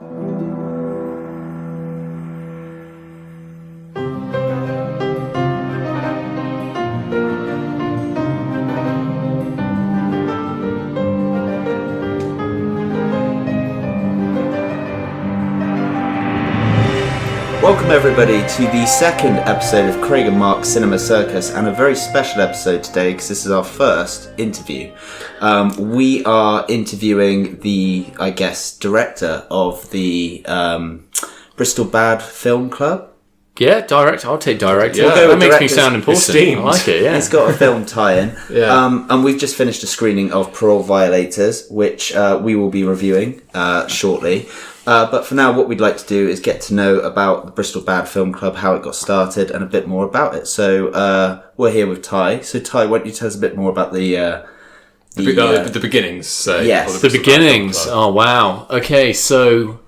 Welcome everybody to the second episode of Craig and Mark's Cinema Circus, and a very special episode today because this is our first interview. We are interviewing the, director of the Bristol Bad Film Club. Yeah, director. I'll take director. We'll go that with makes me sound important. Esteemed. I like it, yeah. He's got a film tie-in. Yeah. And we've just finished a screening of Parole Violators, which we will be reviewing shortly. But for now, what we'd like to do is get to know about the Bristol Bad Film Club, how it got started, and a bit more about it. So we're here with Ty. So Ty, why don't you tell us a bit more about the beginnings? Yes, the beginnings. Oh, wow. Okay, so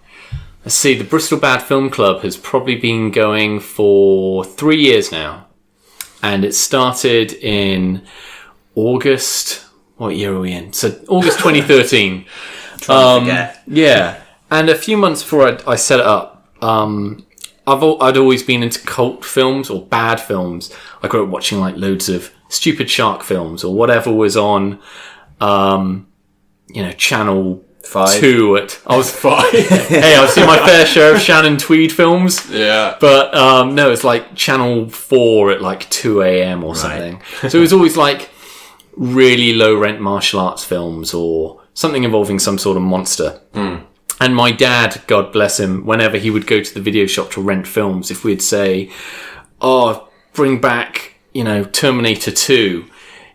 let's see. The Bristol Bad Film Club has probably been going for 3 years now. And it started in August. What year are we in? So August 2013. Trying to forget. Yeah. And a few months before I set it up, I'd always been into cult films or bad films. I grew up watching like loads of stupid shark films or whatever was on, Channel 5. 2 I was 5. Hey, I've seen my fair share of Shannon Tweed films. Yeah. But no, it's like Channel 4 at like 2 a.m. or something. So it was always like really low rent martial arts films or something involving some sort of monster. And my dad, God bless him, whenever he would go to the video shop to rent films, if we'd say, bring back, Terminator 2,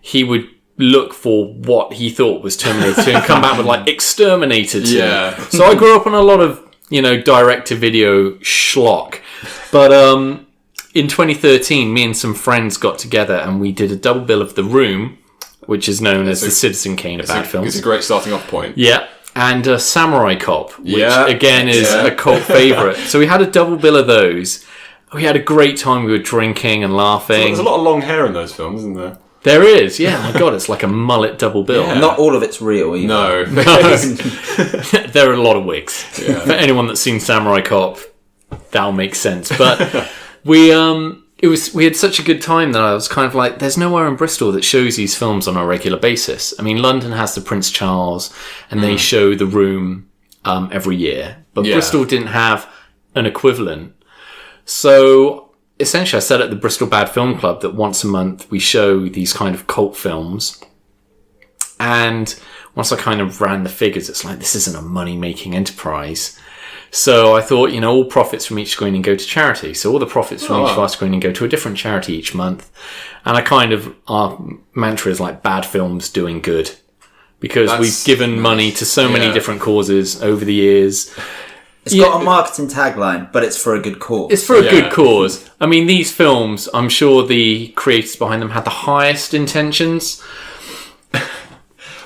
he would look for what he thought was Terminator 2 and come back with like Exterminator 2. Yeah. So I grew up on a lot of, direct-to-video schlock. But in 2013, me and some friends got together and we did a double bill of The Room, which is known as the Citizen Kane of bad films. It's a great starting off point. Yeah. And Samurai Cop, which again is a cult favourite. So we had a double bill of those. We had a great time. We were drinking and laughing. There's a lot of long hair in those films, isn't there? There is, yeah. My God, it's like a mullet double bill. Yeah. Not all of it's real either. No. There are a lot of wigs. Yeah. For anyone that's seen Samurai Cop, that'll make sense. But we had such a good time that I was kind of like, there's nowhere in Bristol that shows these films on a regular basis. I mean, London has the Prince Charles, and they show The Room every year. But Bristol didn't have an equivalent. So essentially I set up the Bristol Bad Film Club that once a month we show these kind of cult films. And once I kind of ran the figures, it's like, this isn't a money-making enterprise. So I thought, all profits from each screening go to charity. So all the profits from each of our screening go to a different charity each month. And our mantra is like bad films doing good. Because we've given money to so many different causes over the years. It's got a marketing tagline, but it's for a good cause. It's for a good cause. I mean, these films, I'm sure the creators behind them had the highest intentions.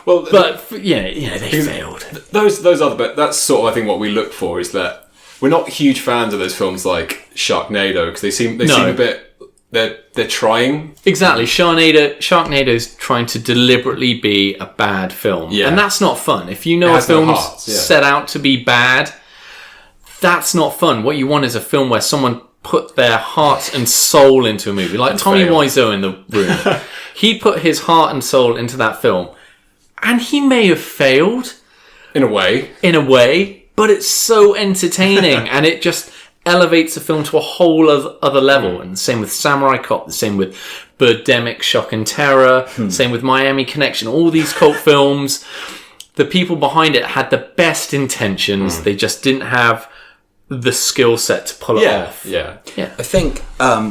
Well, but they failed. Those are that's sort of, I think, what we look for is that we're not huge fans of those films like Sharknado because they seem a bit they're trying. Exactly, Sharknado's trying to deliberately be a bad film, and that's not fun. If you know a film's set out to be bad, that's not fun. What you want is a film where someone put their heart and soul into a movie, like Tommy Wiseau in The Room. He put his heart and soul into that film. And he may have failed. In a way. But it's so entertaining. And it just elevates the film to a whole other level. And the same with Samurai Cop. The same with Birdemic, Shock and Terror. Same with Miami Connection. All these cult films. The people behind it had the best intentions. They just didn't have the skill set to pull it off. Yeah. I think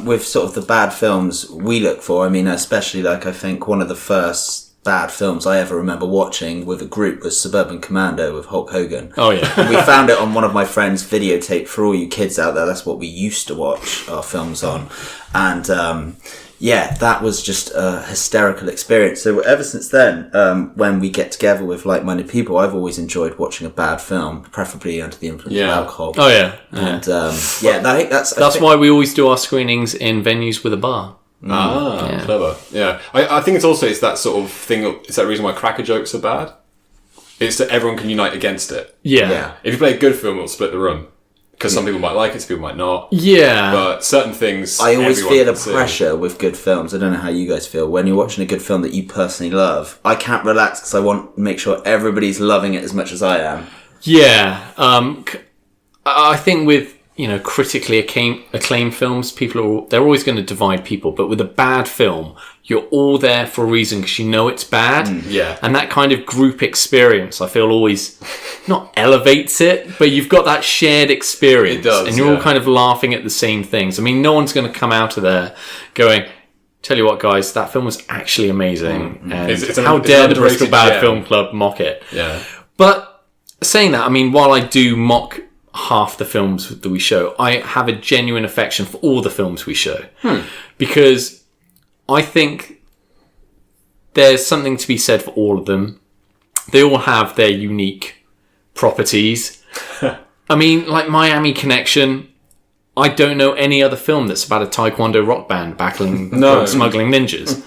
with sort of the bad films we look for, especially I think one of the first bad films I ever remember watching with a group was Suburban Commando with Hulk Hogan. Oh yeah. And we found it on one of my friend's videotape. For all you kids out there, that's what we used to watch our films on. And that was just a hysterical experience. So ever since then, when we get together with like-minded people, I've always enjoyed watching a bad film, preferably under the influence of alcohol. Oh yeah. And I think that's why we always do our screenings in venues with a bar. Clever. Yeah. I think it's that sort of thing. Is that the reason why cracker jokes are bad? it's that everyone can unite against it. Yeah. If you play a good film, it'll split the room. Because some people might like it, some people might not. Yeah. But certain things, I always everyone feel a can see. pressure with good films. I don't know how you guys feel. When you're watching a good film that you personally love, I can't relax because I want to make sure everybody's loving it as much as I am. Yeah. I think with, critically acclaimed films, they're always going to divide people. But with a bad film, you're all there for a reason because you know it's bad. Yeah. And that kind of group experience, I feel, always not elevates it, but you've got that shared experience. It does, and you're all kind of laughing at the same things. I mean, no one's going to come out of there going, tell you what, guys, that film was actually amazing. And how dare the Bristol Bad Film Club mock it? Yeah. But saying that, I mean, while I do mock half the films that we show, I have a genuine affection for all the films we show. Because I think there's something to be said for all of them. They all have their unique properties. I mean, like Miami Connection, I don't know any other film that's about a Taekwondo rock band battling smuggling ninjas.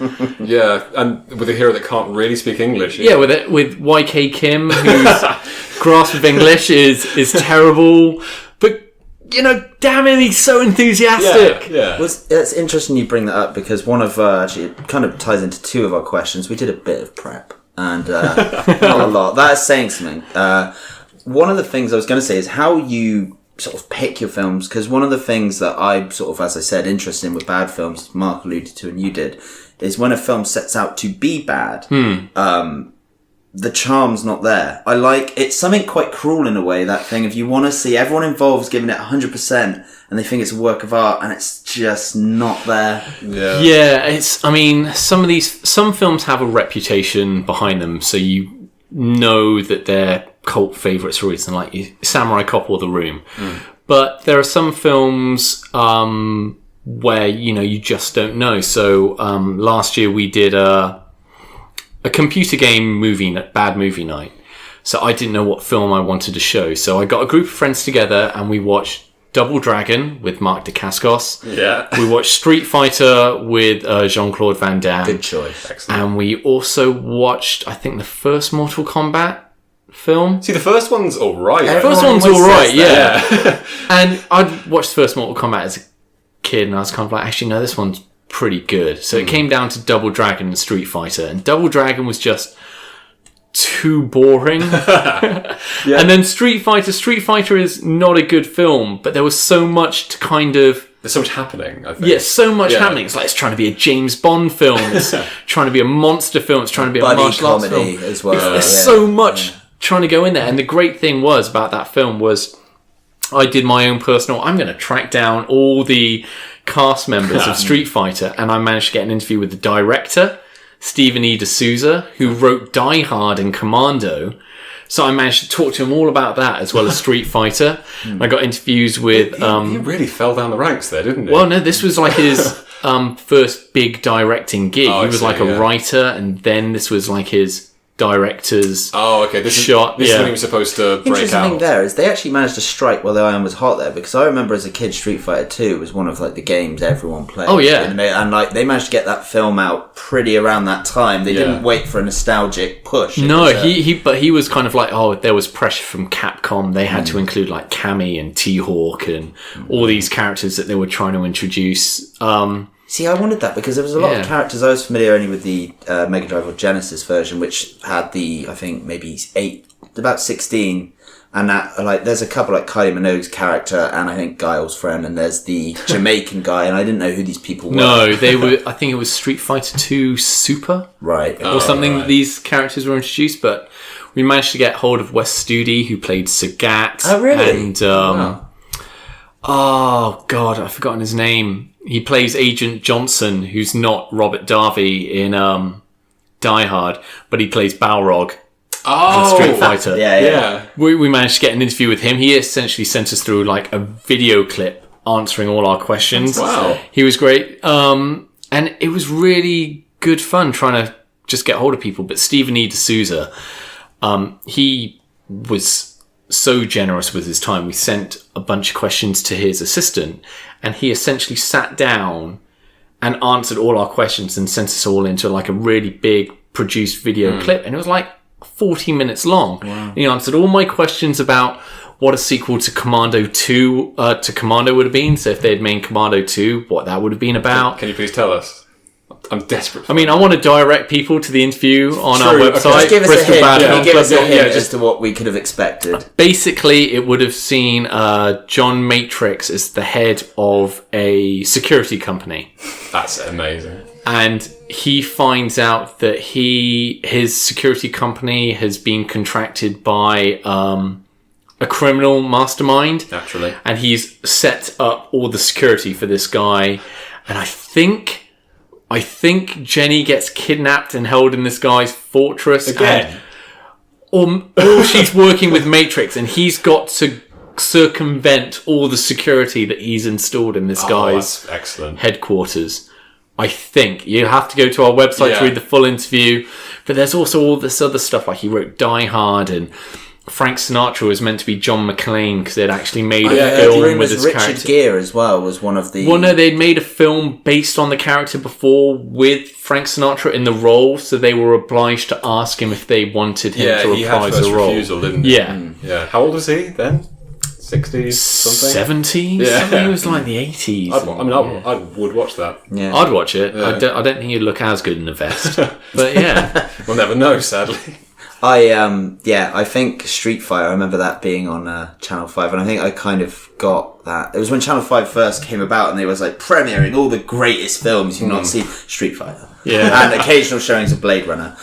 Yeah, and with a hero that can't really speak English. Yeah, with YK Kim, whose grasp of English is terrible. But, damn it, he's so enthusiastic. Yeah. Well, it's interesting you bring that up because one of, actually, it kind of ties into two of our questions. We did a bit of prep and not a lot. That is saying something. One of the things I was going to say is how you sort of pick your films, because one of the things that I sort of, as I said, interested in with bad films, Mark alluded to and you did, is when a film sets out to be bad, the charm's not there. It's something quite cruel in a way, that thing. If you want to see everyone involved giving it 100% and they think it's a work of art and it's just not there. Yeah, some films have a reputation behind them, so you know that they're cult favourites for a reason, like Samurai Cop or The Room. But there are some films where, you just don't know. So last year we did a computer game bad movie night. So I didn't know what film I wanted to show. So I got a group of friends together and we watched Double Dragon with Mark Dacascos. Yeah. We watched Street Fighter with Jean-Claude Van Damme. Good choice. Excellent. And we also watched, I think, the first Mortal Kombat film. See, the first one's alright. The first one's alright, yeah. And I'd watched the first Mortal Kombat as a kid and I was kind of like, actually, no, this one's pretty good. So it came down to Double Dragon and Street Fighter. And Double Dragon was just too boring. And then Street Fighter is not a good film, but there was so much to kind of... There's so much happening, I think. Yeah, so much happening. It's like it's trying to be a James Bond film. It's trying to be a monster film. It's trying to be a martial arts comedy film. as well. There's so much trying to go in there. And the great thing was about that film was I did my own personal... I'm going to track down all the cast members of Street Fighter, and I managed to get an interview with the director, Stephen E. D'Souza, who wrote Die Hard and Commando. So I managed to talk to him all about that, as well as Street Fighter. I got interviews with... He really fell down the ranks there, didn't he? Well, no, this was like his first big directing gig. He was like a writer, and then this was like his director's This is when he was supposed to break Interesting out. thing there is they actually managed to strike while the iron was hot there, because I remember as a kid Street Fighter 2 was one of like the games everyone played. Oh, yeah. And like they managed to get that film out pretty around that time. They didn't wait for a nostalgic push. No, he was kind of like, there was pressure from Capcom. They had to include like Cammy and T-Hawk and all these characters that they were trying to introduce. See, I wanted that because there was a lot of characters. I was familiar only with the Mega Drive or Genesis version, which had I think maybe about 16. And that, like, there's a couple like Kylie Minogue's character and I think Guile's friend, and there's the Jamaican guy, and I didn't know who these people were. No, they were, I think it was Street Fighter 2 Super. Right. Or something. Right. These characters were introduced, but we managed to get hold of Wes Studi, who played Sagat. Oh, really? And, oh, God, I've forgotten his name. He plays Agent Johnson, who's not Robert Darby in Die Hard, but he plays Balrog in Street Fighter. Yeah. We managed to get an interview with him. He essentially sent us through like a video clip answering all our questions. Wow. He was great. And it was really good fun trying to just get hold of people. But Stephen E. D'Souza, he was so generous with his time. We sent a bunch of questions to his assistant, and he essentially sat down and answered all our questions and sent us all into like a really big produced video clip. And it was like 40 minutes long. Wow. He answered all my questions about what a sequel to Commando 2 to Commando would have been. So if they had made Commando 2, what that would have been about. Can you please tell us? I'm desperate. I mean, I want to direct people to the interview on our website. Just give us Bristol Bad a hint. Film Give us a Club. hint as to what we could have expected. Basically, it would have seen John Matrix as the head of a security company. That's amazing. And he finds out that his security company has been contracted by a criminal mastermind. Naturally. And he's set up all the security for this guy. And I think Jenny gets kidnapped and held in this guy's fortress. Again. Or she's working with Matrix, and he's got to circumvent all the security that he's installed in this guy's excellent headquarters. I think you have to go to our website to read the full interview. But there's also all this other stuff, like he wrote Die Hard, and Frank Sinatra was meant to be John McClane because they'd actually made a film with his Richard character. Gere as well was one of the... Well, no, they'd made a film based on the character before with Frank Sinatra in the role, so they were obliged to ask him if they wanted him to reprise the role. Refusal, didn't he? Yeah. How old was he then? 60s something? 70s? Yeah. Something. It was like the 80s. I would watch that. Yeah. I'd watch it. Yeah. I don't think he'd look as good in a vest. But yeah. We'll never know, sadly. I think Street Fighter, I remember that being on Channel 5, and I think I kind of got that. It was when Channel 5 first came about, and they was like premiering all the greatest films you've not seen. Street Fighter. Yeah. And occasional showings of Blade Runner.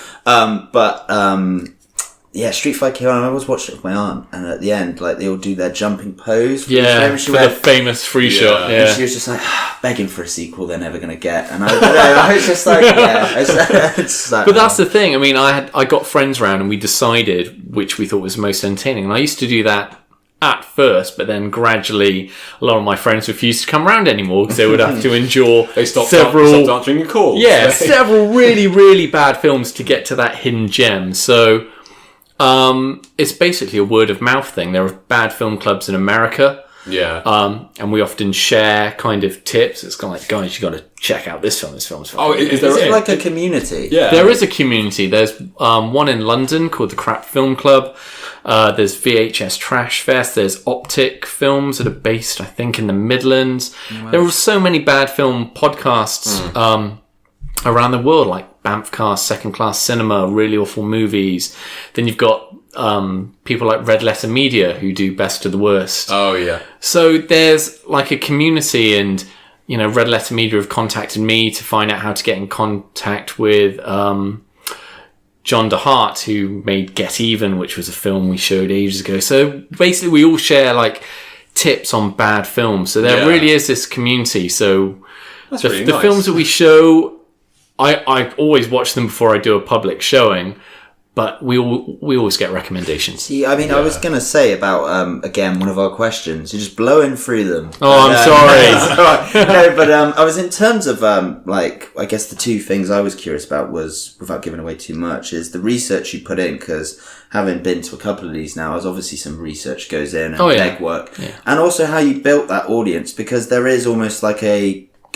Street Fighter came on, and I was watching it with my aunt, and at the end, like, they all do their jumping pose. For the famous free shot. Yeah. And she was just like, begging for a sequel they're never going to get. And I was just like, it's like, but that's the thing. I mean, I got friends round, and we decided which we thought was most entertaining. And I used to do that at first, but then gradually a lot of my friends refused to come round anymore because they would have to endure stopped answering your calls. Yeah, several really, really bad films to get to that hidden gem. So... it's basically a word of mouth thing. There are bad film clubs in America. Yeah. And we often share kind of tips. It's kind of like, guys, you got to check out this film. This film's Oh, is it like a community? Yeah. There is a community. There's one in London called the Crap Film Club. There's VHS Trash Fest. There's Optic Films that are based, I think, in the Midlands. Wow. There are so many bad film podcasts around the world, like Bamfcast, Second Class Cinema, Really Awful Movies. Then you've got people like Red Letter Media who do Best of the Worst. Oh, yeah. So there's like a community, and, you know, Red Letter Media have contacted me to find out how to get in contact with John DeHart, who made Get Even, which was a film we showed ages ago. So basically we all share like tips on bad films. So there really is this community. So that's really nice. The films that we show... I always watch them before I do a public showing, but we always get recommendations. See, I mean, I was going to say about, again, one of our questions. You're just blowing through them. Oh, I'm sorry. No, but I was in terms of, I guess the two things I was curious about was, without giving away too much, is the research you put in, because having been to a couple of these now, there's obviously some research goes in and legwork. Yeah. And also how you built that audience, because there is almost like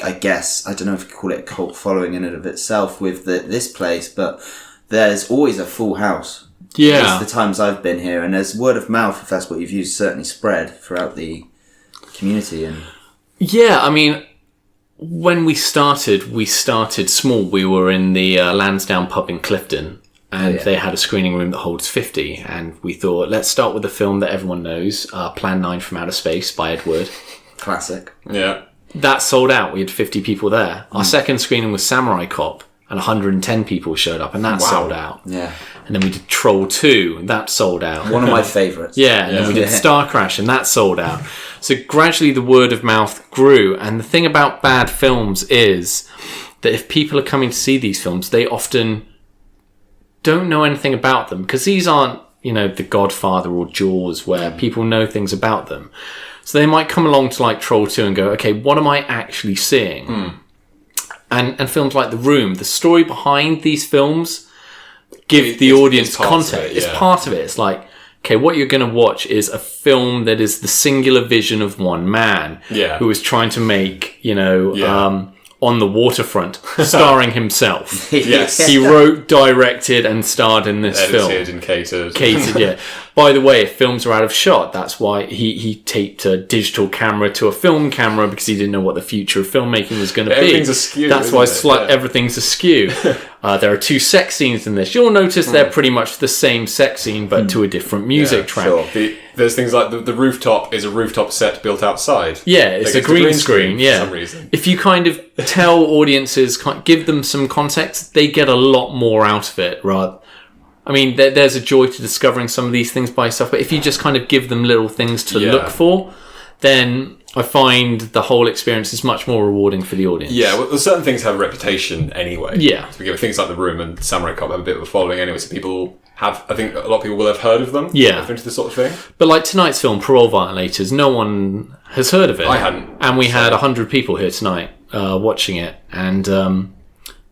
I guess, I don't know if you could call it a cult following in and of itself with this place, but there's always a full house. Yeah. It's the times I've been here, and there's word of mouth, if that's what you've used, certainly spread throughout the community. And yeah, I mean, when we started small. We were in the Lansdowne pub in Clifton, and they had a screening room that holds 50, and we thought, let's start with a film that everyone knows, Plan 9 from Outer Space by Ed Wood. Classic. Yeah. That sold out. We had 50 people there. Our second screening was Samurai Cop, and 110 people showed up, and that sold out. Yeah. And then we did Troll 2, and that sold out. One of my favourites. Yeah, and then we did Star Crash, and that sold out. So gradually the word of mouth grew, and the thing about bad films is that if people are coming to see these films, they often don't know anything about them, because these aren't, you know, The Godfather or Jaws, where people know things about them. So they might come along to like Troll 2 and go, okay, what am I actually seeing? And films like The Room, the story behind these films give the audience context. It's part of it. It's like, okay, what you're going to watch is a film that is the singular vision of one man who is trying to make, you know, on the waterfront, starring himself. Yes. He wrote, directed, and starred in this film. Edited and catered. Catered, yeah. By the way, if films are out of shot, that's why he taped a digital camera to a film camera, because he didn't know what the future of filmmaking was going to be. Everything's askew. That's why everything's askew. There are 2 sex scenes in this. You'll notice they're pretty much the same sex scene, but to a different music track. Sure. There's things like the rooftop is a rooftop set built outside. Yeah, it's a green screen. Yeah, for some reason. If you kind of tell audiences, give them some context, they get a lot more out of it. I mean, there's a joy to discovering some of these things by yourself, but if you just kind of give them little things to look for, then I find the whole experience is much more rewarding for the audience. Yeah, well, certain things have a reputation anyway. Yeah. So things like The Room and Samurai Cop have a bit of a following anyway, so people have, I think a lot of people will have heard of them. Yeah. Into this sort of thing. But like tonight's film, Parole Violators, no one has heard of it. I hadn't. And we had 100 people here tonight watching it. And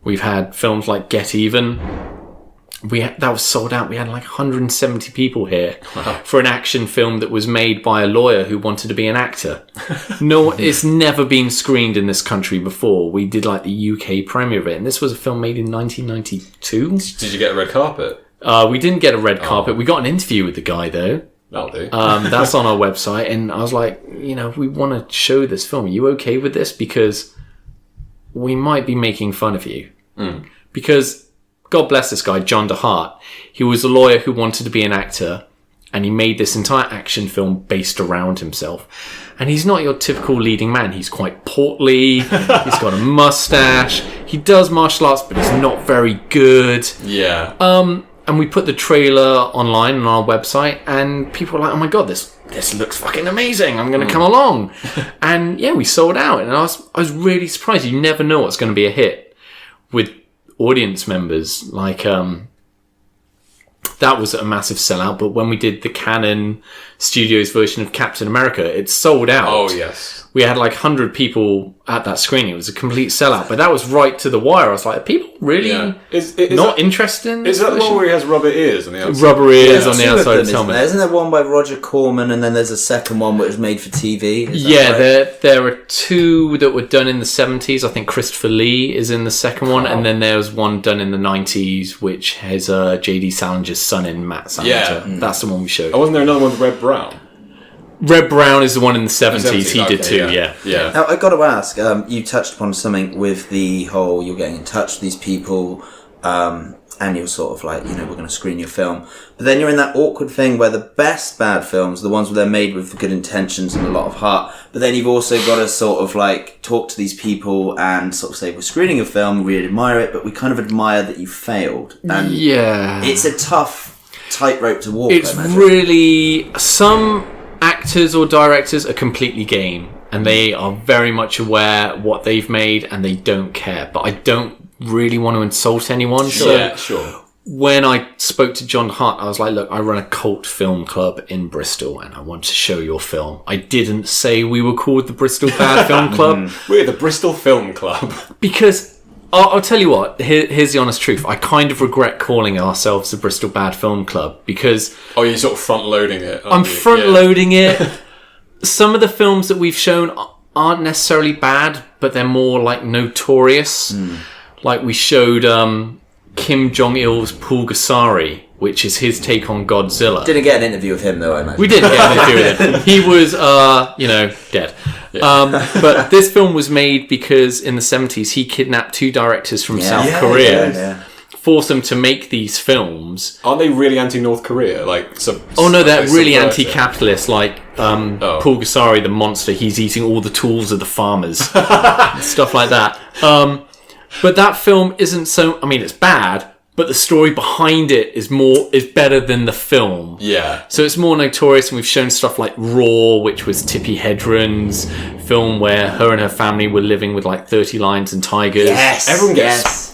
we've had films like Get Even. That was sold out. We had like 170 people here for an action film that was made by a lawyer who wanted to be an actor. It's never been screened in this country before. We did like the UK premiere of it, and this was a film made in 1992. Did you get a red carpet? We didn't get a red carpet. We got an interview with the guy though. That'll do. That's on our website, and I was like, we want to show this film. Are you okay with this? Because we might be making fun of you. Because God bless this guy, John DeHart. He was a lawyer who wanted to be an actor, and he made this entire action film based around himself. And he's not your typical leading man. He's quite portly. He's got a mustache. He does martial arts, but he's not very good. Yeah. And we put the trailer online on our website, and people were like, "Oh my god, this looks fucking amazing! I'm going to come along." And yeah, we sold out, and I was really surprised. You never know what's going to be a hit with audience members. Like that was a massive sellout. But when we did the Canon Studios version of Captain America, it sold out. Oh yes. We had like 100 people at that screening. It was a complete sellout, but that was right to the wire. I was like, are people really not interested in this? Is that the one where he has rubber ears on the outside? Rubber ears on the outside of the helmet. Isn't there one by Roger Corman, and then there's a second one which was made for TV? There are 2 that were done in the 70s. I think Christopher Lee is in the second one, and then there was one done in the 90s, which has J.D. Salinger's son in, Matt Salinger. Yeah. That's the one we showed. Oh, wasn't there another one with Red Brown? Red Brown is the one in the 70s. He did too, yeah. Now, I got to ask, you touched upon something with the whole, you're getting in touch with these people, and you're sort of like, we're going to screen your film. But then you're in that awkward thing where the best bad films, the ones where they're made with good intentions and a lot of heart, but then you've also got to sort of like talk to these people and sort of say, we're screening a film, we really admire it, but we kind of admire that you failed. And it's a tough tightrope to walk. It's really... Some actors or directors are completely game, and they are very much aware what they've made, and they don't care. But I don't really want to insult anyone. Sure. When I spoke to John Hart, I was like, look, I run a cult film club in Bristol, and I want to show your film. I didn't say we were called the Bristol Bad Film Club. We're the Bristol Film Club. Because I'll tell you what, here's the honest truth. I kind of regret calling ourselves the Bristol Bad Film Club, because... Oh, you're sort of front-loading it. I'm front-loading it. Some of the films that we've shown aren't necessarily bad, but they're more like notorious. Like we showed Kim Jong-il's Pulgasari, which is his take on Godzilla. Didn't get an interview with him, though, I imagine. We didn't get an interview with him. He was, dead. But this film was made because in the 70s he kidnapped 2 directors from South Korea, forced them to make these films. Aren't they really anti-North Korea? They're really anti-capitalist. Like Pulgasari, the monster, he's eating all the tools of the farmers, stuff like that. But that film isn't so... I mean, it's bad, but the story behind it is better than the film. Yeah. So it's more notorious, and we've shown stuff like Raw, which was Tippi Hedren's film where her and her family were living with like 30 lions and tigers. Yes.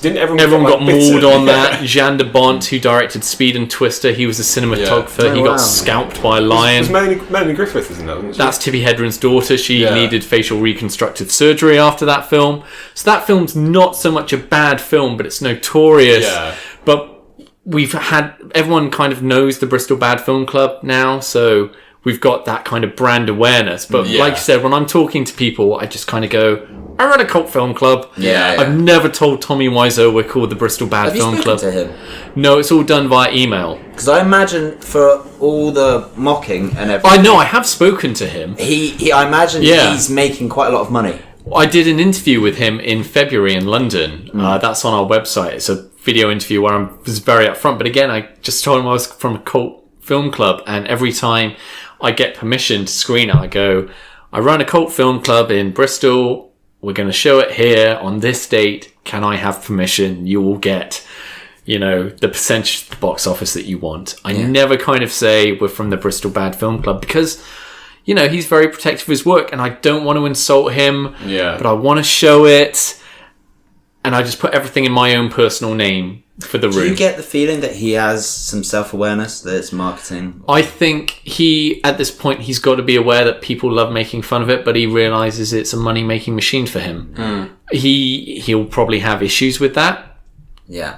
Everyone got mauled on that. Jean de Bont, who directed Speed and Twister, he was a cinematographer. He got scalped by a lion. It was Melanie Griffith, isn't it? That's Tippi Hedren's daughter. She needed facial reconstructive surgery after that film. So that film's not so much a bad film, but it's notorious. Yeah. But we've had... Everyone kind of knows the Bristol Bad Film Club now, so we've got that kind of brand awareness. But like you said, when I'm talking to people, I just kind of go, I run a cult film club. Yeah. I've never told Tommy Wiseau we're called the Bristol Bad Film Club. Have you spoken to him? No, it's all done via email. Because I imagine for all the mocking and everything... I know, I have spoken to him. I imagine he's making quite a lot of money. I did an interview with him in February in London. That's on our website. It's a video interview where I was very upfront. But again, I just told him I was from a cult film club. And every time I get permission to screen it, I go, I run a cult film club in Bristol. We're going to show it here on this date. Can I have permission? You will get, the percentage of the box office that you want. I never kind of say we're from the Bristol Bad Film Club because... he's very protective of his work and I don't want to insult him, but I want to show it. And I just put everything in my own personal name for the room. Do you get the feeling that he has some self-awareness, that it's marketing? I think at this point, he's got to be aware that people love making fun of it, but he realises it's a money-making machine for him. He'll probably have issues with that. Yeah.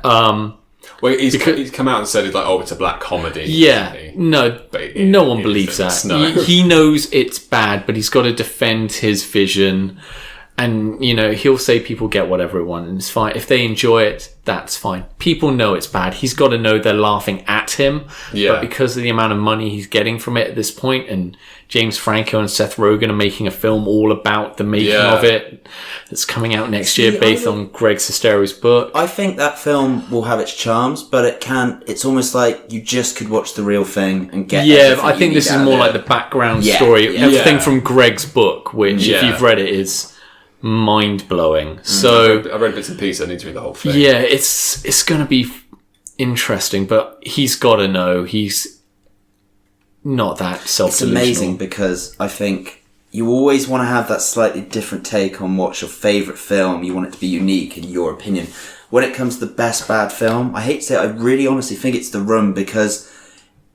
Well, he's come out and said it's a black comedy. Yeah, no one believes that. No. He knows it's bad, but he's got to defend his vision. And, he'll say people get whatever they want and it's fine. If they enjoy it, that's fine. People know it's bad. He's got to know they're laughing at him. Yeah. But because of the amount of money he's getting from it at this point, and James Franco and Seth Rogen are making a film all about the making of it that's coming out next year based on Greg Sestero's book. I think that film will have its charms, but it's almost like you just could watch the real thing and get I think this is more like the background story. Everything from Greg's book, which if you've read it is mind-blowing. So I read bits and pieces. I need to read the whole thing. Yeah, it's going to be interesting, but he's got to know he's not that self-delusional. It's amazing because I think you always want to have that slightly different take on what's your favourite film. You want it to be unique in your opinion. When it comes to the best bad film, I hate to say it, I really honestly think it's The Room because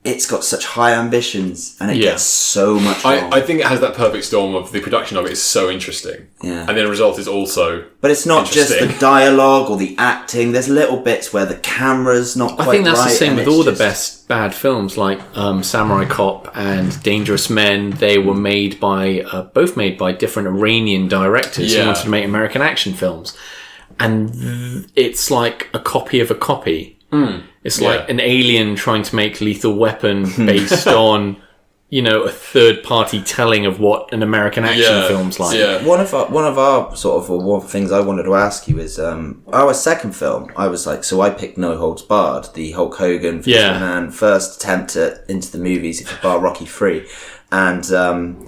it's got such high ambitions and it gets so much wrong. I think it has that perfect storm of the production of it is so interesting. Yeah. And the result is also But it's not just the dialogue or the acting. There's little bits where the camera's not quite right. I think that's the same with all the best bad films like Samurai Cop and Dangerous Men. They were made by both made by different Iranian directors who wanted to make American action films. And it's like a copy of a copy. It's like an alien trying to make Lethal Weapon based on, a third party telling of what an American action film's like. Yeah. One of our one of the things I wanted to ask you is our second film. I was like, so I picked No Holds Barred, the Hulk Hogan, Man first attempt at into the movies if you bar Rocky 3. And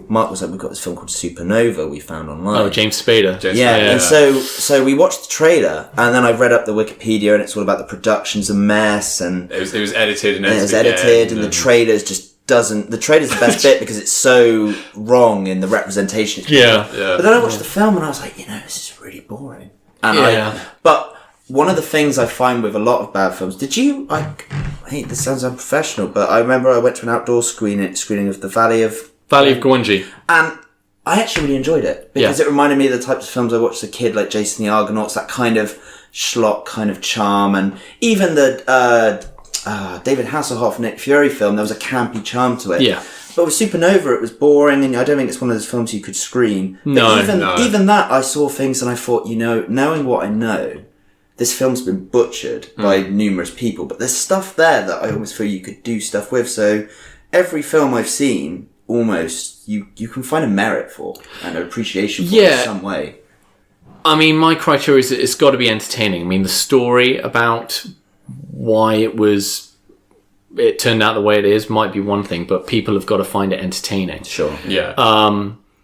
Mark was like, we've got this film called Supernova we found online. Oh, James Spader. And so we watched the trailer, and then I read up the Wikipedia, and it's all about the production's a mess, and it was edited and the trailer's just doesn't. The trailer's the best bit because it's so wrong in the representation. But then I watched the film, and I was like, this is really boring. But one of the things I find with a lot of bad films, this sounds unprofessional, but I remember I went to an outdoor screening of the Valley of Gwangi. And I actually really enjoyed it because it reminded me of the types of films I watched as a kid, like Jason the Argonauts, that kind of schlock kind of charm, and even the David Hasselhoff, Nick Fury film, there was a campy charm to it. Yeah. But with Supernova, it was boring, and I don't think it's one of those films you could screen. But even that, I saw things and I thought, knowing what I know, this film's been butchered by numerous people, but there's stuff there that I almost feel you could do stuff with. So every film I've seen, almost, you can find a merit for and an appreciation for it in some way. I mean, my criteria is it's got to be entertaining. I mean, the story about why it turned out the way it is might be one thing, but people have got to find it entertaining. Sure. Yeah.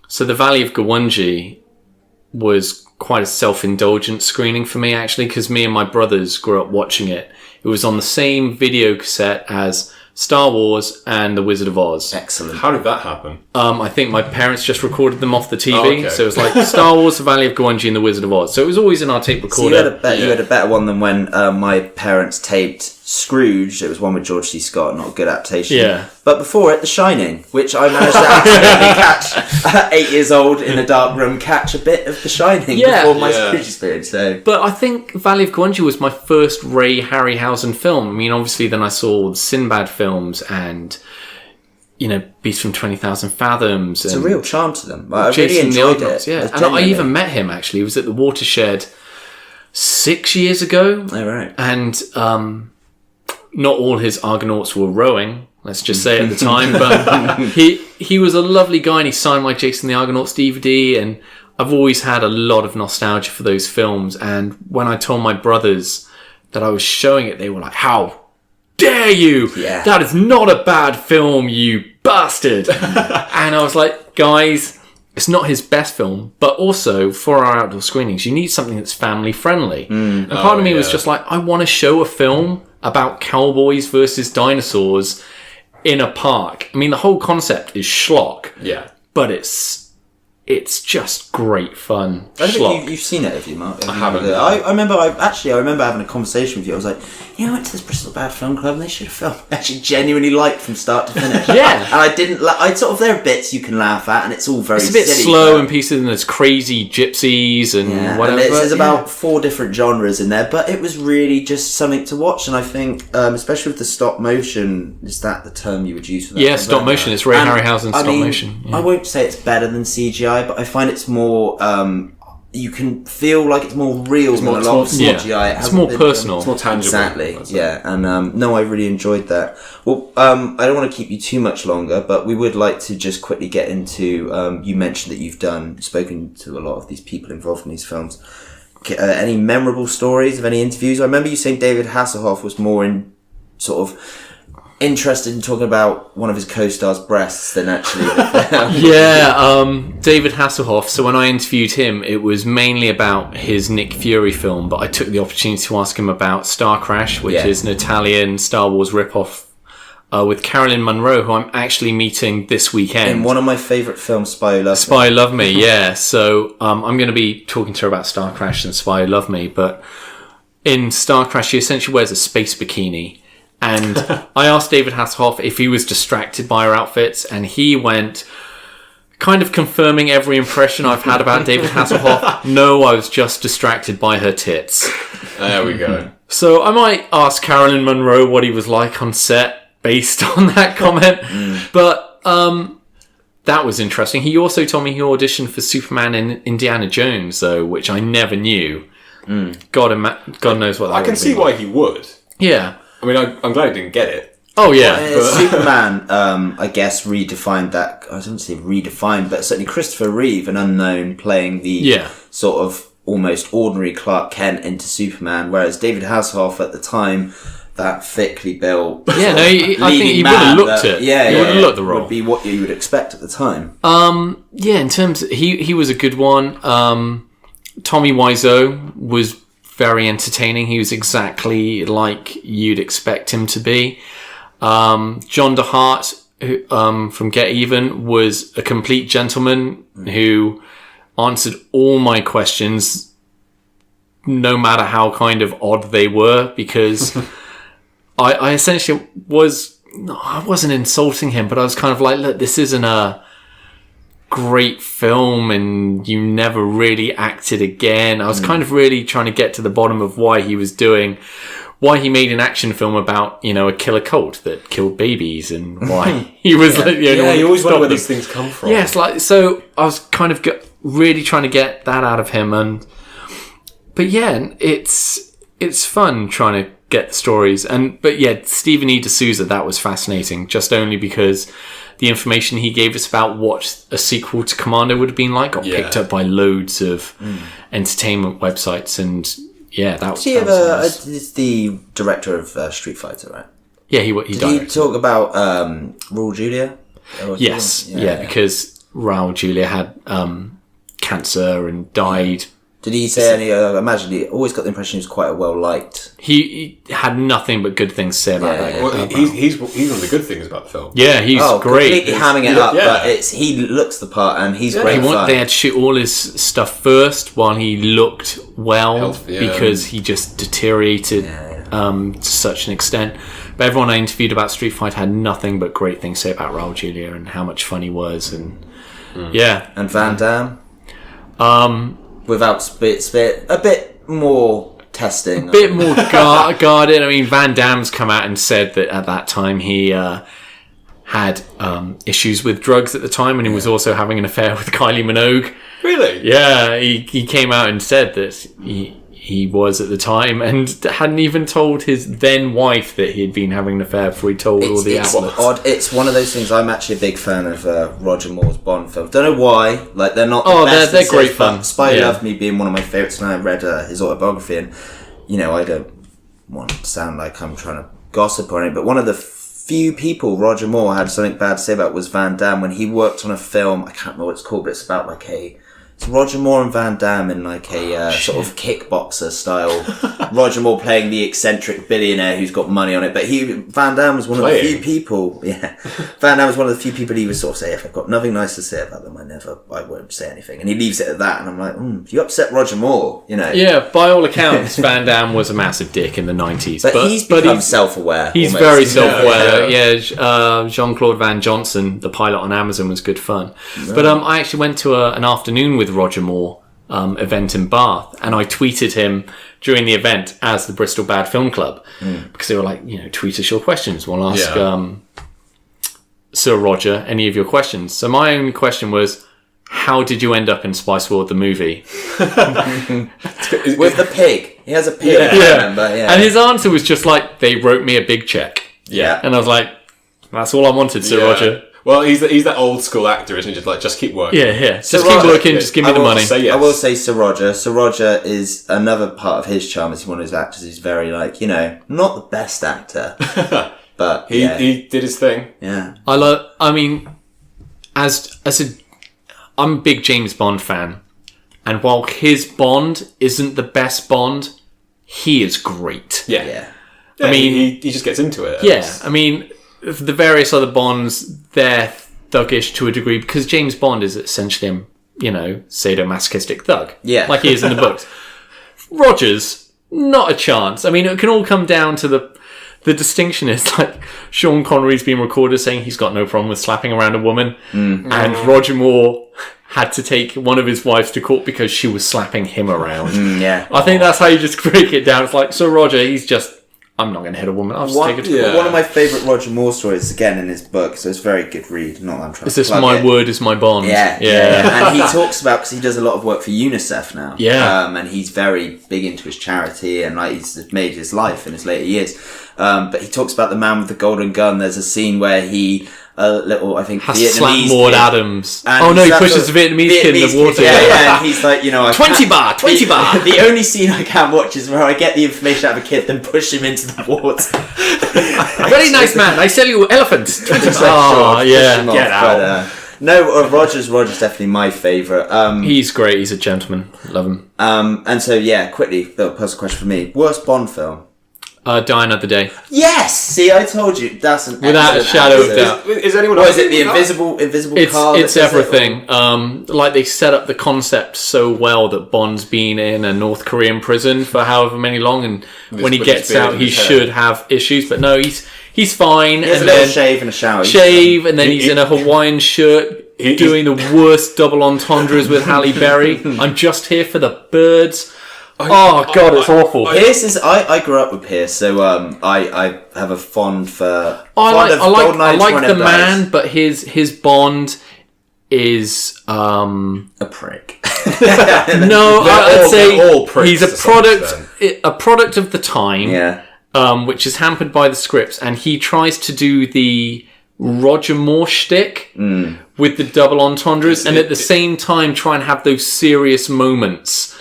So the Valley of Gwangi was quite a self-indulgent screening for me, actually, because me and my brothers grew up watching it. It was on the same video cassette as Star Wars and The Wizard of Oz. Excellent. How did that happen? I think my parents just recorded them off the TV. So it was like Star Wars, The Valley of Gwangi and The Wizard of Oz. So it was always in our tape recorder. So you had a better one than when my parents taped Scrooge. It was one with George C. Scott, not a good adaptation. Yeah. But before it, The Shining, which I managed to accidentally catch at 8 years old in a dark room, catch a bit of The Shining before my Scrooge experience. So. But I think Valley of Gwangi was my first Ray Harryhausen film. I mean, obviously then I saw the Sinbad films and Beast from 20,000 Fathoms. It's a real charm to them. I really Jason enjoyed the Argonauts, it. Yeah, and I even met him, actually. He was at the Watershed 6 years ago. Oh, right. And not all his Argonauts were rowing, let's just say at the time, but he was a lovely guy, and he signed my Jason the Argonauts DVD, and I've always had a lot of nostalgia for those films. And when I told my brothers that I was showing it, they were like, how dare you? Yeah. That is not a bad film, you bastard. And I was like, guys, it's not his best film, but also for our outdoor screenings, you need something that's family friendly. And part of me was just like, I want to show a film about cowboys versus dinosaurs in a park. I mean, the whole concept is schlock. Yeah. But it's just great fun. I don't Schlock. think you've seen it, have you, Mark? I haven't. I remember having a conversation with you. I was like, I went to this Bristol Bad Film Club and they should have filmed. I actually genuinely liked from start to finish. Yeah. And I didn't. There are bits you can laugh at, and it's all very. It's a bit silly, slow and pieces, and there's crazy gypsies and whatever. And there's about 4 different genres in there, but it was really just something to watch. And I think, especially with the stop motion, is that the term you would use for that? Yeah, stop motion. It's Ray Harryhausen stop motion. Yeah. I won't say it's better than CGI, but I find it's more. You can feel like it's more real than a lot of CGI. It's more personal. It's more tangible. Exactly. Yeah, and I really enjoyed that. Well, I don't want to keep you too much longer, but we would like to just quickly get into. You mentioned that you've spoken to a lot of these people involved in these films. Any memorable stories of any interviews? I remember you saying David Hasselhoff was more in sort of interested in talking about one of his co-stars' breasts than actually David Hasselhoff. So when I interviewed him, it was mainly about his Nick Fury film, but I took the opportunity to ask him about Star Crash, which is an Italian Star Wars ripoff with Carolyn Munro, who I'm actually meeting this weekend. In one of my favourite films, Spy Who Loved Me. Spy Who Loved Me, yeah. So I'm going to be talking to her about Star Crash and Spy Who Loved Me, but in Star Crash, she essentially wears a space bikini. And I asked David Hasselhoff if he was distracted by her outfits, and he went, kind of confirming every impression I've had about David Hasselhoff. No, I was just distracted by her tits. There we go. So I might ask Carolyn Munro what he was like on set based on that comment. But that was interesting. He also told me he auditioned for Superman in Indiana Jones, though, which I never knew. God knows what that I can see why he would. Yeah. I mean, I'm glad he didn't get it. Oh, yeah. Superman, I guess, redefined that. I don't say redefined, but certainly Christopher Reeve, an unknown, playing the sort of almost ordinary Clark Kent into Superman, whereas David Hasselhoff at the time, that thickly built, I think he would have looked it. Yeah, he would have looked the role. Would be what you would expect at the time. In terms, he was a good one. Tommy Wiseau was very entertaining. He was exactly like you'd expect him to be. John DeHart, from Get Even, was a complete gentleman who answered all my questions, no matter how kind of odd they were, because I essentially I wasn't insulting him, but I was kind of like, look, this isn't a great film and you never really acted again. I was kind of really trying to get to the bottom of why he made an action film about, a killer cult that killed babies, and why he was you always wonder where these things come from. Yeah, so I was kind of really trying to get that out of him, but it's fun trying to get the stories, but Stephen E. D'Souza, that was fascinating, just only because the information he gave us about what a sequel to Commando would have been like got picked up by loads of entertainment websites, and he's the director of Street Fighter, right? Yeah, he Did he talk about Raul Julia? Yes, because Raul Julia had cancer and died. Did he say any? I imagine he always got the impression he was quite well liked. He had nothing but good things to say about that. Well, he's one of the good things about the film. Yeah, he's great. Completely hamming it up, but he looks the part, and he's great fun. They had to shoot all his stuff first while he looked well, because he just deteriorated to such an extent. But everyone I interviewed about Street Fighter had nothing but great things to say about Raul Julia and how much fun he was, and and Van Damme. Without spit, a bit more testing. A bit more guarded. I mean, Van Damme's come out and said that at that time he had had issues with drugs at the time, and he was also having an affair with Kylie Minogue. Really? Yeah, he came out and said that he was at the time, and hadn't even told his then wife that he had been having an affair before he told all the outlets. Odd. It's one of those things. I'm actually a big fan of Roger Moore's Bond films. Don't know why. Like, they're not the best. They're great fun. Spy Love Me being one of my favourites, and I read his autobiography, and I don't want to sound like I'm trying to gossip or anything, but one of the few people Roger Moore had something bad to say about was Van Damme when he worked on a film. I can't remember what it's called, but it's about like it's Roger Moore and Van Damme in like a sort of kickboxer style. Roger Moore playing the eccentric billionaire who's got money on it, but Van Damme was one of the few people. Yeah, Van Damme was one of the few people he would sort of say, if I've got nothing nice to say about them, I won't say anything, and he leaves it at that. And I'm like, you upset Roger Moore, Yeah, by all accounts, Van Damme was a massive dick in the 90s, but he's become self-aware. He's almost very self-aware. Yeah, Jean-Claude Van Johnson, the pilot on Amazon, was good fun. Right. But I actually went to an afternoon with Roger Moore event in Bath, and I tweeted him during the event as the Bristol Bad Film Club because they were like, tweet us your questions. We'll ask Sir Roger any of your questions. So my only question was, how did you end up in Spice World the movie? With the pig. He has a pig, I remember. Yeah. And his answer was just like, they wrote me a big check. Yeah. And I was like, that's all I wanted, Sir Roger. Well, he's that old school actor, isn't he? Just keep working. Yeah. Just keep working, just give me the money. I will say Sir Roger. Sir Roger is another part of his charm. Is one of his actors who's very not the best actor, but he did his thing. Yeah. I'm a big James Bond fan, and while his Bond isn't the best Bond, he is great. Yeah. I mean, he just gets into it. Yeah. I mean, the various other Bonds, they're thuggish to a degree because James Bond is essentially sadomasochistic thug. Yeah. Like he is in the books. Rogers, not a chance. I mean, it can all come down to the distinction is like Sean Connery's been recorded saying he's got no problem with slapping around a woman, and Roger Moore had to take one of his wives to court because she was slapping him around. I think that's how you just break it down. It's like, so Roger, he's just, I'm not going to hit a woman. I'll just take it to court. One of my favourite Roger Moore stories, again, in his book, so it's a very good read. Not that I'm trying is this my word is my bond? Yeah. And he talks about, because he does a lot of work for UNICEF now. Yeah. And he's very big into his charity, and he's made his life in his later years. But he talks about the man with the golden gun. There's a scene where he, has to slap Maud Adams. And he pushes the Vietnamese kid in the water. Yeah, and he's like, 20 bar. The only scene I can't watch is where I get the information out of a kid, then push him into the water. Very nice man. I sell you elephants. 20 bar. Get out. Roger's definitely my favourite. He's great. He's a gentleman. Love him. And so, quickly, little personal question for me. Worst Bond film? Die Another Day. Yes! See, I told you. That's an without a shadow of doubt. Is anyone else? Is it the invisible car? It's everything. Like they set up the concept so well that Bond's been in a North Korean prison for however many long, and when he gets out, he should have issues. But no, he's fine. He has a little shave and a shower. And then he's in a Hawaiian shirt doing the worst double entendres with Halle Berry. I'm just here for the birds. God, it's awful. Pierce is. I grew up with Pierce, so I have a fond for. I like the man, but his Bond is a prick. No, I'd say he's a product of the time. Yeah. Which is hampered by the scripts, and he tries to do the Roger Moore shtick with the double entendres, and at the same time try and have those serious moments.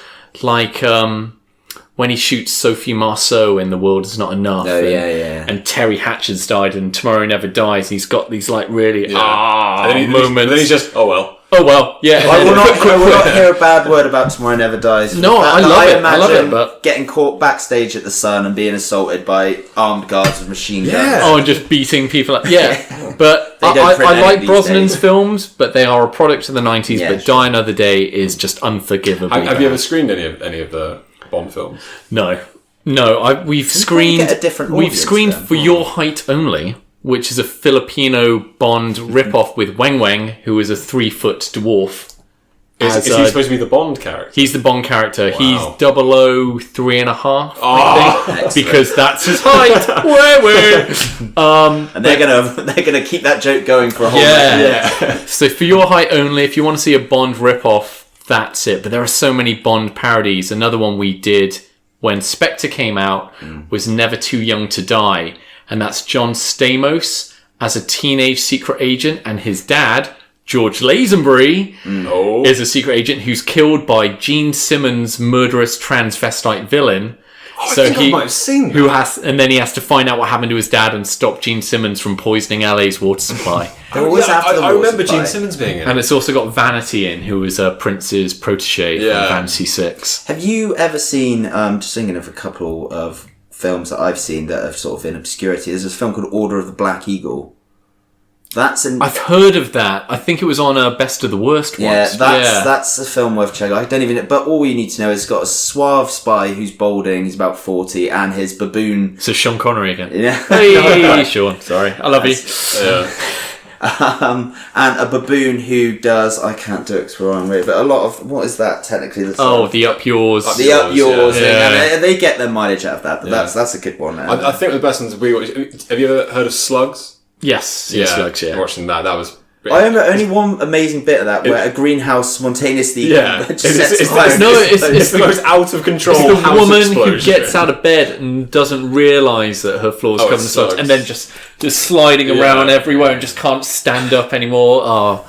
Like when he shoots Sophie Marceau in The World Is Not Enough. And Terry Hatcher's died and Tomorrow Never Dies. He's got these moments. And then he's just, oh well, yeah. I will not hear a bad word about Tomorrow Never Dies. No, I love it. But getting caught backstage at the Sun and being assaulted by armed guards with machine guns. Oh, and just beating people up. Yeah. But I like Brosnan's films, but they are a product of the 90s. Yeah, but Die Another Day is just unforgivable. Have you ever screened any of the Bond films? No. We've screened For Your Height Only, which is a Filipino Bond rip-off with Weng Weng, who is a 3-foot dwarf. Is he supposed to be the Bond character? He's the Bond character. Wow. He's 003.5, I think, because that's his height. And they're gonna keep that joke going for a whole yeah. So for your height only, if you want to see a Bond ripoff, that's it. But there are so many Bond parodies. Another one we did when Spectre came out was Never Too Young to Die, and that's John Stamos as a teenage secret agent, and his dad, George Lazenby, is a secret agent who's killed by Gene Simmons' murderous transvestite villain. I think I might have seen that. And then he has to find out what happened to his dad and stop Gene Simmons from poisoning LA's water supply. They're always after the I water remember supply. Gene Simmons being in it. And it's also got Vanity in, who was Prince's protege from Fantasy 6. Have you ever seen, just thinking of a couple of films that I've seen that have sort of in obscurity, there's this film called Order of the Black Eagle. I've heard of that. I think it was on Best of the Worst once. That's a film worth checking. I don't even. But all you need to know is it's got a suave spy who's balding. He's about 40, and his baboon. So Sean Connery again. Yeah. Hey, Sean. Sorry, I love you. And a baboon who does. I can't do it because we're on radio, but a lot of what is that technically? The up yours. The up yours. And they get their mileage out of that. But that's a good one. I think the best ones we watched. Have you ever heard of Slugs? Yes, Slugs, watching that was... I remember only one amazing bit of that where a greenhouse spontaneously sets fire. It's the most out of control it's the house woman explosion. who gets out of bed and doesn't realise that her floor's covered in slugs, and then just sliding around everywhere and just can't stand up anymore.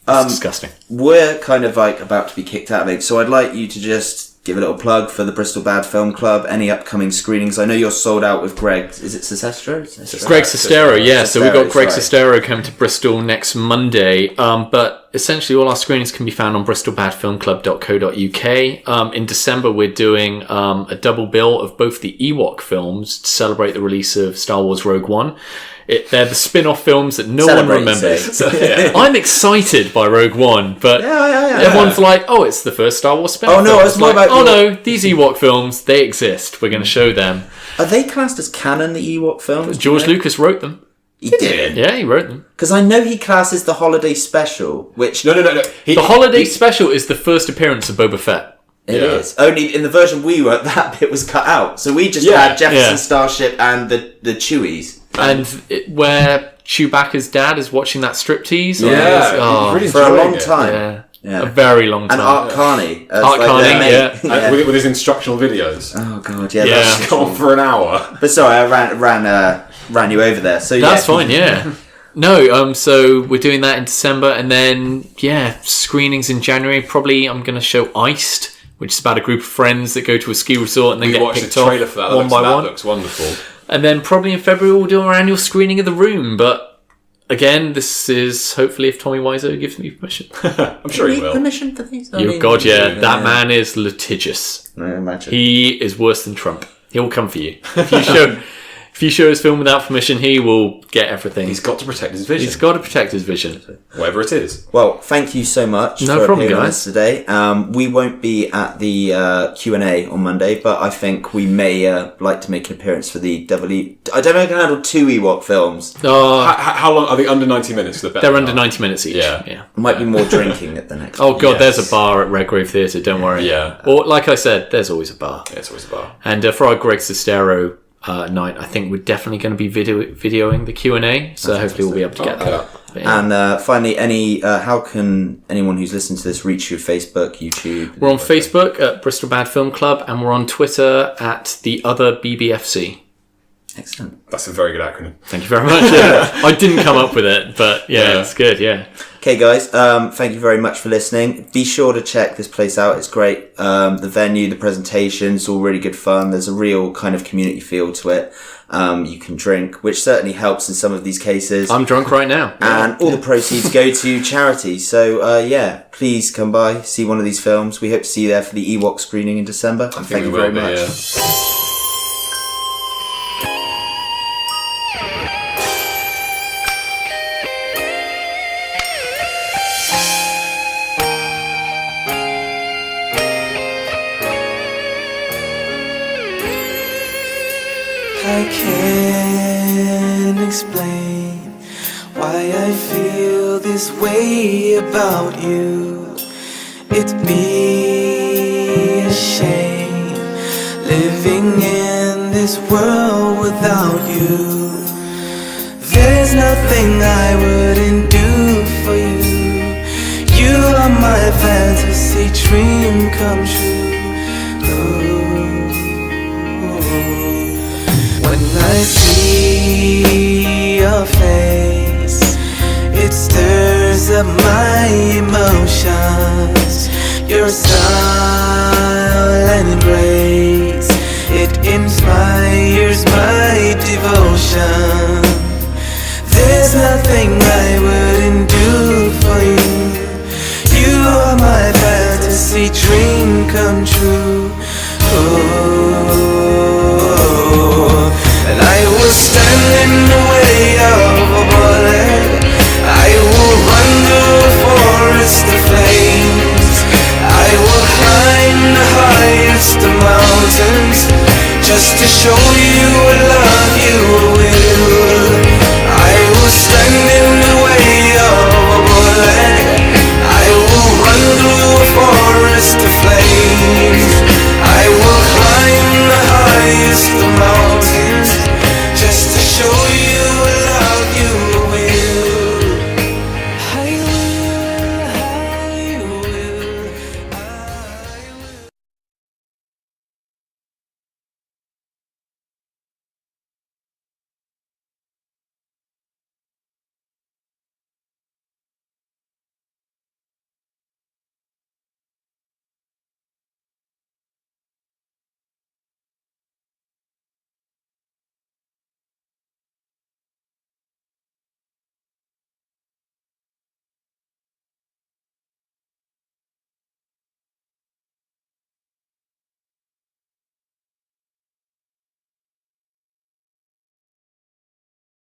It's disgusting. We're kind of like about to be kicked out of it, so I'd like you to just give a little plug for the Bristol Bad Film Club, any upcoming screenings. I know you're sold out with Greg. Is it Sestero? Greg Sestero, yeah. So we've got Greg Sestero coming to Bristol next Monday. But essentially all our screenings can be found on bristolbadfilmclub.co.uk. In December, we're doing a double bill of both the Ewok films to celebrate the release of Star Wars Rogue One. They're the spin-off films that no one remembers. I'm excited by Rogue One, but everyone's like, oh, it's the first Star Wars spin-off. Oh, no, it's more about... no, these Ewok films, they exist. We're going to show them. Are they classed as canon, the Ewok films? George Lucas wrote them. He did? Yeah, he wrote them. Because I know he classes the Holiday Special, which... No. The Holiday Special is the first appearance of Boba Fett. It is. Only in the version we were, that bit was cut out. So we just had Jefferson Starship and the Chewies. And where Chewbacca's dad is watching that striptease. For a long time. A very long time. And Art Carney. Art Carney, with his instructional videos. Oh, God, That's gone for an hour. But sorry, I ran you over there. So that's fine, yeah. No, so we're doing that in December, and then, screenings in January. Probably I'm going to show Iced, which is about a group of friends that go to a ski resort and then get picked off for that. one by one. That looks wonderful. And then probably in February we'll do our annual screening of The Room. But again, this is hopefully if Tommy Wiseau gives me permission. I'm sure he will. Permission for these? That man is litigious. I imagine. He is worse than Trump. He'll come for you. If you show his film without permission, he will get everything. He's got to protect his vision. He's got to protect his vision. Whatever it is. Well, thank you so much for appearing with us today. We won't be at the Q&A on Monday, but I think we may like to make an appearance for the WE. I don't know if I can handle 2 Ewok films. How long? Are they under 90 minutes? They're under 90 minutes each. Yeah. Might be more drinking at the next one. God, there's a bar at Redgrave Theatre, don't worry. Yeah. Or, like I said, there's always a bar. Yeah, there's always a bar. And for our Greg Sestero night, I think we're definitely going to be videoing the Q&A, so hopefully we'll be able to get that up. And finally, how can anyone who's listening to this reach you? Facebook, YouTube? We're on Facebook at Bristol Bad Film Club, and we're on Twitter at the other BBFC. Excellent. That's a very good acronym. Thank you very much. I didn't come up with it, but it's good. Okay, guys, thank you very much for listening. Be sure to check this place out. It's great. The venue, the presentations, all really good fun. There's a real kind of community feel to it. You can drink, which certainly helps in some of these cases. I'm drunk right now. And all the proceeds go to charity. So, please come by, see one of these films. We hope to see you there for the Ewok screening in December. And thank you very much. I can't explain why I feel this way about you. It'd be a shame living in this world without you. There's nothing I wouldn't do for you. You are my fantasy dream come true. When I see your face, it stirs up my emotions. Your style and grace, it inspires my devotion. There's nothing I wouldn't do for you. You are my fantasy dream come true.